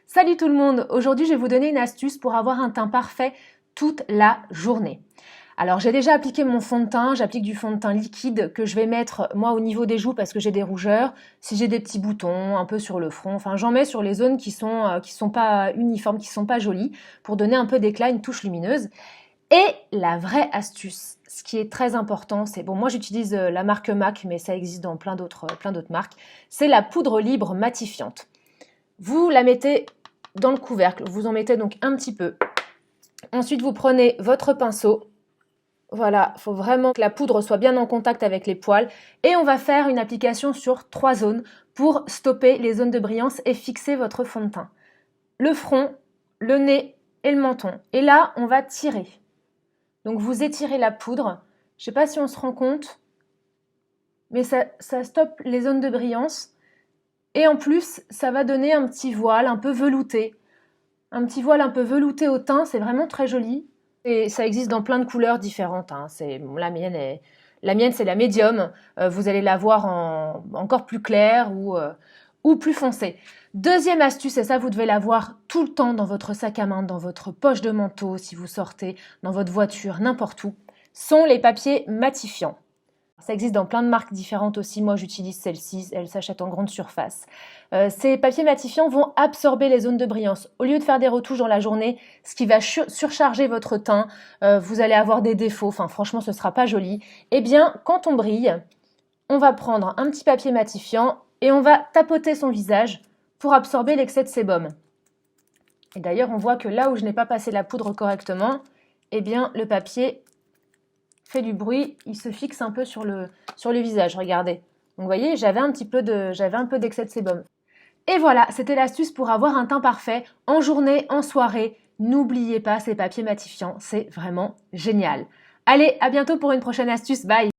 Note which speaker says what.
Speaker 1: Salut tout le monde! Aujourd'hui, je vais vous donner une astuce pour avoir un teint parfait toute la journée. Alors, j'ai déjà appliqué mon fond de teint. J'applique du fond de teint liquide que je vais mettre, moi, au niveau des joues parce que j'ai des rougeurs. Si j'ai des petits boutons, un peu sur le front. Enfin, j'en mets sur les zones qui sont pas uniformes, qui sont pas jolies, pour donner un peu d'éclat, une touche lumineuse. Et la vraie astuce, ce qui est très important, c'est, bon, moi j'utilise la marque MAC, mais ça existe dans plein d'autres marques, c'est la poudre libre matifiante. Vous la mettez dans le couvercle, vous en mettez donc un petit peu. Ensuite, vous prenez votre pinceau. Voilà, il faut vraiment que la poudre soit bien en contact avec les poils. Et on va faire une application sur 3 zones pour stopper les zones de brillance et fixer votre fond de teint. Le front, le nez et le menton. Et là, on va tirer. Donc, vous étirez la poudre. Je ne sais pas si on se rend compte, mais ça stoppe les zones de brillance. Et en plus, ça va donner un petit voile un peu velouté. Un petit voile un peu velouté au teint, c'est vraiment très joli. Et ça existe dans plein de couleurs différentes. La mienne, c'est la médium. Vous allez la voir encore plus claire ou plus foncée. Deuxième astuce, et ça vous devez l'avoir tout le temps dans votre sac à main, dans votre poche de manteau, si vous sortez, dans votre voiture, n'importe où, sont les papiers matifiants. Ça existe dans plein de marques différentes aussi. Moi, j'utilise celle-ci. Elle s'achète en grande surface. Ces papiers matifiants vont absorber les zones de brillance. Au lieu de faire des retouches dans la journée, ce qui va surcharger votre teint, vous allez avoir des défauts. Enfin, franchement, ce ne sera pas joli. Eh bien, quand on brille, on va prendre un petit papier matifiant et on va tapoter son visage pour absorber l'excès de sébum. Et d'ailleurs, on voit que là où je n'ai pas passé la poudre correctement, eh bien, le papier fait du bruit, il se fixe un peu sur le visage, regardez. Donc vous voyez, j'avais un peu d'excès de sébum. Et voilà, c'était l'astuce pour avoir un teint parfait en journée, en soirée. N'oubliez pas ces papiers matifiants, c'est vraiment génial. Allez, à bientôt pour une prochaine astuce, bye!